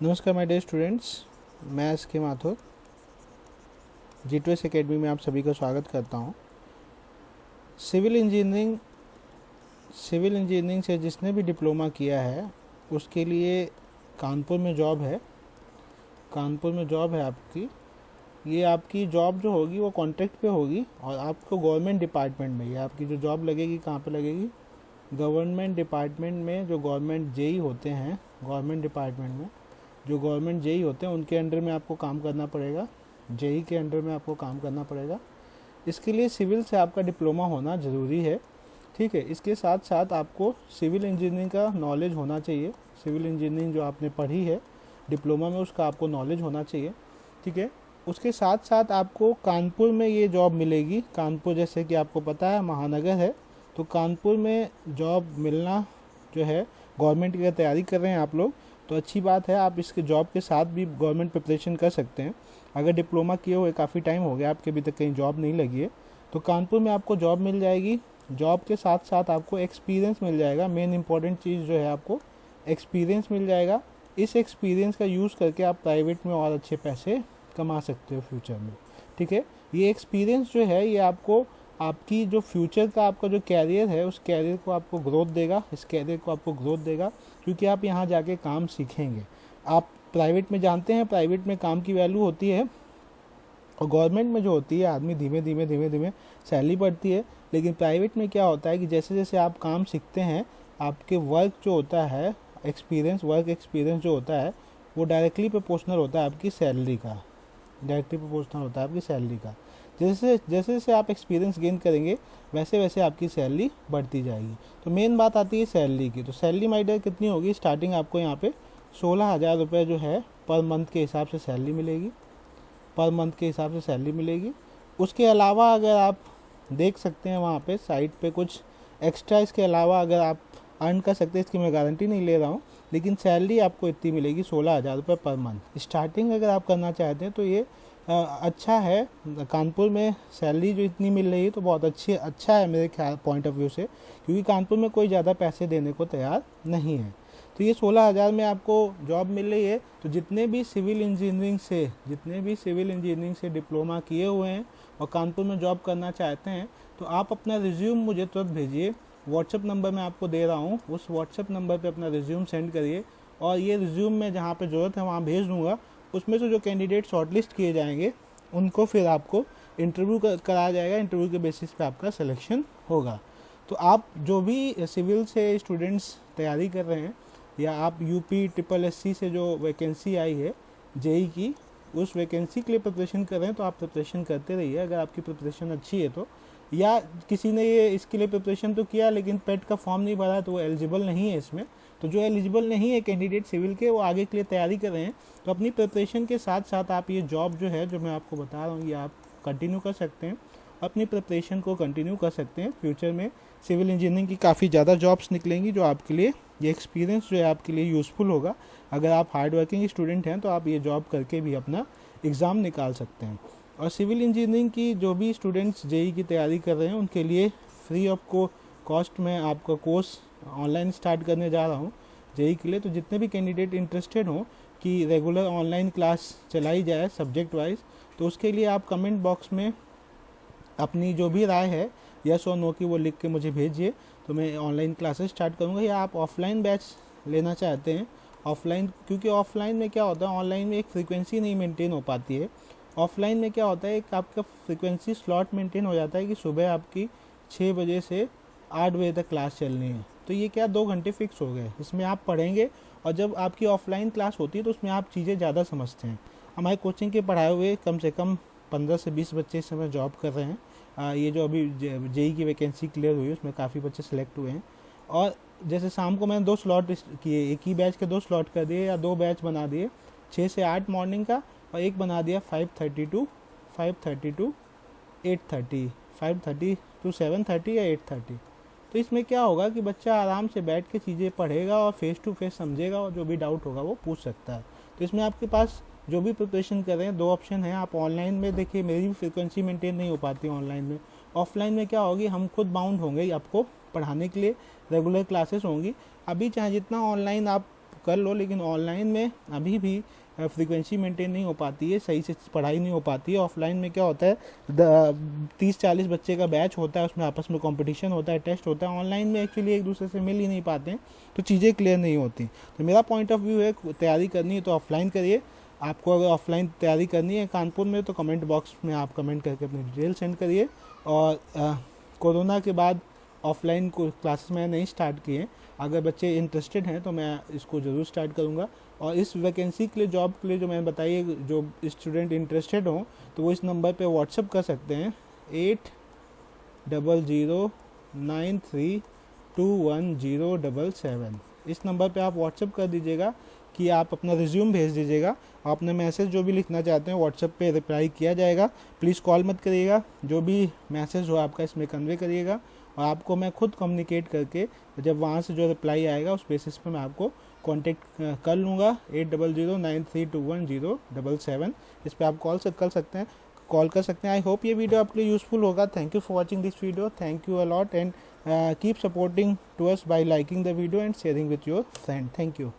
नमस्कार my dear students, मैं S के माथुर G2S एकेडमी में आप सभी का स्वागत करता हूं। सिविल इंजीनियरिंग से जिसने भी डिप्लोमा किया है उसके लिए कानपुर में जॉब है। आपकी ये आपकी जॉब जो होगी वो कॉन्ट्रैक्ट पे होगी और आपको गवर्नमेंट डिपार्टमेंट में, ये आपकी जो जॉब लगेगी कहाँ पे लगेगी, गवर्नमेंट डिपार्टमेंट में। जो गवर्नमेंट जेई होते हैं, उनके अंडर में आपको काम करना पड़ेगा। जेई के अंडर में आपको काम करना पड़ेगा। इसके लिए सिविल से आपका डिप्लोमा होना ज़रूरी है, ठीक है। इसके साथ साथ आपको सिविल इंजीनियरिंग का नॉलेज होना चाहिए। सिविल इंजीनियरिंग जो आपने पढ़ी है डिप्लोमा में, उसका आपको नॉलेज होना चाहिए, ठीक है। उसके साथ साथ आपको कानपुर में ये जॉब मिलेगी। कानपुर जैसे कि आपको पता है महानगर है, तो कानपुर में जॉब मिलना जो है, गवर्नमेंट की तैयारी कर रहे हैं आप लोग तो अच्छी बात है। आप इसके जॉब के साथ भी गवर्नमेंट प्रिपरेशन कर सकते हैं। अगर डिप्लोमा किए हुए काफ़ी टाइम हो गया, आपके अभी तक कहीं जॉब नहीं लगी है, तो कानपुर में आपको जॉब मिल जाएगी। जॉब के साथ साथ आपको एक्सपीरियंस मिल जाएगा। मेन इंपॉर्टेंट चीज़ जो है, आपको एक्सपीरियंस मिल जाएगा। इस एक्सपीरियंस का यूज़ करके आप प्राइवेट में और अच्छे पैसे कमा सकते हो फ्यूचर में, ठीक है। ये एक्सपीरियंस जो है ये आपको आपकी जो फ्यूचर का आपका जो कैरियर है, उस कैरियर को आपको ग्रोथ देगा। क्योंकि आप यहाँ जाके काम सीखेंगे। आप प्राइवेट में जानते हैं, प्राइवेट में काम की वैल्यू होती है और गवर्नमेंट में जो होती है, आदमी धीमे धीमे सैलरी बढ़ती है। लेकिन प्राइवेट में क्या होता है कि जैसे जैसे आप काम सीखते हैं, आपके वर्क जो होता है, वर्क एक्सपीरियंस जो होता है, वो डायरेक्टली प्रोपोर्शनल होता है आपकी सैलरी का। जैसे जैसे आप एक्सपीरियंस गेन करेंगे, वैसे वैसे आपकी सैलरी बढ़ती जाएगी। तो मेन बात आती है सैलरी की। तो सैलरी माय डियर कितनी होगी? स्टार्टिंग आपको यहाँ पे 16,000 रुपये जो है पर मंथ के हिसाब से सैलरी मिलेगी। उसके अलावा अगर आप देख सकते हैं वहाँ पे साइट पे कुछ एक्स्ट्रा, इसके अलावा अगर आप अर्न कर सकते हैं, इसकी मैं गारंटी नहीं ले रहा हूँ, लेकिन सैलरी आपको इतनी मिलेगी 16,000 रुपये पर मंथ। स्टार्टिंग अगर आप करना चाहते हैं तो ये अच्छा है। कानपुर में सैलरी जो इतनी मिल रही है तो बहुत अच्छा है मेरे ख्याल पॉइंट ऑफ व्यू से, क्योंकि कानपुर में कोई ज़्यादा पैसे देने को तैयार नहीं है। तो ये 16,000 में आपको जॉब मिल रही है। तो जितने भी सिविल इंजीनियरिंग से डिप्लोमा किए हुए हैं और कानपुर में जॉब करना चाहते हैं, तो आप अपना रिज्यूम मुझे तुरंत भेजिए। व्हाट्सएप नंबर मैं आपको दे रहा हूँ, उस व्हाट्सएप नंबर पे अपना रिज्यूम सेंड करिए और ये रिज्यूम में जहाँ पे ज़रूरत है वहाँ भेज दूँगा। उसमें से जो कैंडिडेट शॉर्टलिस्ट किए जाएंगे उनको फिर आपको इंटरव्यू कराया जाएगा। इंटरव्यू के बेसिस पे आपका सिलेक्शन होगा। तो आप जो भी सिविल से स्टूडेंट्स तैयारी कर रहे हैं, या आप UP SSC से जो वैकेंसी आई है जेई की, उस वैकेंसी के लिए प्रिपरेशन कर रहे हैं, तो आप प्रिपरेशन करते रहिए। अगर आपकी प्रिपरेशन अच्छी है तो, या किसी ने ये इसके लिए प्रिपरेशन तो किया लेकिन पेट का फॉर्म नहीं भरा तो वो एलिजिबल नहीं है इसमें, तो जो एलिजिबल नहीं है कैंडिडेट सिविल के, वो आगे के लिए तैयारी कर रहे हैं, तो अपनी प्रिपरेशन के साथ साथ आप ये जॉब जो है, जो मैं आपको बता रहा हूँ, ये आप कंटिन्यू कर सकते हैं। अपनी प्रिपरेशन को कंटिन्यू कर सकते हैं। फ्यूचर में सिविल इंजीनियरिंग की काफ़ी ज़्यादा जॉब्स निकलेंगी, जो आपके लिए ये एक्सपीरियंस जो है आपके लिए यूज़फुल होगा। अगर आप हार्ड वर्किंग स्टूडेंट हैं तो आप ये जॉब करके भी अपना एग्ज़ाम निकाल सकते हैं। और सिविल इंजीनियरिंग की जो भी स्टूडेंट्स जेई की तैयारी कर रहे हैं, उनके लिए फ्री ऑफ कॉस्ट में आपका कोर्स ऑनलाइन स्टार्ट करने जा रहा हूँ जेई के लिए। तो जितने भी कैंडिडेट इंटरेस्टेड हों कि रेगुलर ऑनलाइन क्लास चलाई जाए सब्जेक्ट वाइज, तो उसके लिए आप कमेंट बॉक्स में अपनी जो भी राय है, यस और नो की, वो लिख के मुझे भेजिए। तो मैं ऑनलाइन क्लासेस स्टार्ट करूँगा। या आप ऑफलाइन बैच लेना चाहते हैं, ऑफलाइन, क्योंकि ऑफलाइन में क्या होता है, ऑनलाइन में एक फ्रीक्वेंसी नहीं मेंटेन हो पाती है। ऑफलाइन में क्या होता है, एक आपका फ्रीक्वेंसी स्लॉट मेंटेन हो जाता है कि सुबह आपकी 6 बजे से 8 बजे तक क्लास चलनी है। तो ये क्या 2 घंटे फिक्स हो गए, इसमें आप पढ़ेंगे। और जब आपकी ऑफलाइन क्लास होती है तो उसमें आप चीज़ें ज़्यादा समझते हैं। हमारे कोचिंग के पढ़ाए हुए कम से कम 15 से 20 बच्चे इस समय जॉब कर रहे हैं। ये जो अभी जेई की वैकेंसी क्लियर हुई उसमें काफ़ी बच्चे सेलेक्ट हुए हैं। और जैसे शाम को मैंने 2 स्लॉट किए, एक ही बैच के 2 स्लॉट कर दिए, या 2 बैच बना दिए, 6 से 8 मॉर्निंग का, और एक बना दिया 5:30 टू 8:30, 5:30 टू 7:30 या 8:30। तो इसमें क्या होगा कि बच्चा आराम से बैठ के चीज़ें पढ़ेगा और फेस टू फेस समझेगा, और जो भी डाउट होगा वो पूछ सकता है। तो इसमें आपके पास जो भी प्रिपरेशन कर रहे हैं 2 ऑप्शन हैं। आप ऑनलाइन में देखिए, मेरी भी फ्रिक्वेंसी मेंटेन नहीं हो पाती ऑनलाइन में। ऑफलाइन में क्या होगी, हम खुद बाउंड होंगे आपको पढ़ाने के लिए, रेगुलर क्लासेस होंगी। अभी चाहे जितना ऑनलाइन आप कर लो, लेकिन ऑनलाइन में अभी भी फ्रीक्वेंसी मेंटेन नहीं हो पाती है, सही से पढ़ाई नहीं हो पाती है। ऑफलाइन में क्या होता है 30-40 बच्चे का बैच होता है, उसमें आपस में कंपटीशन होता है, टेस्ट होता है। ऑनलाइन में एक्चुअली एक दूसरे से मिल ही नहीं पाते हैं, तो चीज़ें क्लियर नहीं होती। तो मेरा पॉइंट ऑफ व्यू है, तैयारी करनी है तो ऑफलाइन करिए। आपको अगर ऑफलाइन तैयारी करनी है कानपुर में, तो कमेंट बॉक्स में आप कमेंट करके अपनी डिटेल सेंड करिए। और कोरोना के बाद ऑफलाइन को क्लासेस मैंने नहीं स्टार्ट किए, अगर बच्चे इंटरेस्टेड हैं तो मैं इसको ज़रूर स्टार्ट करूँगा। और इस वैकेंसी के लिए, जॉब के लिए जो मैंने बताई है, जो स्टूडेंट इंटरेस्टेड हों तो वो इस नंबर पे व्हाट्सअप कर सकते हैं 8009321077। इस नंबर पे आप व्हाट्सअप कर दीजिएगा कि आप अपना रिज्यूम भेज दीजिएगा। आपने मैसेज जो भी लिखना चाहते हैं व्हाट्सएप पे रिप्लाई किया जाएगा। प्लीज़ कॉल मत करिएगा, जो भी मैसेज हो आपका इसमें कन्वे करिएगा, और आपको मैं खुद कम्युनिकेट करके जब वहाँ से जो रिप्लाई आएगा उस बेसिस पे मैं आपको कांटेक्ट कर लूँगा। 8009321077 इस पर आप कॉल कर सकते हैं। आई होप ये वीडियो आपके लिए यूज़फुल होगा। Thank you for watching this video. Thank you a lot and keep supporting to us by liking the video and sharing with your friend. Thank you.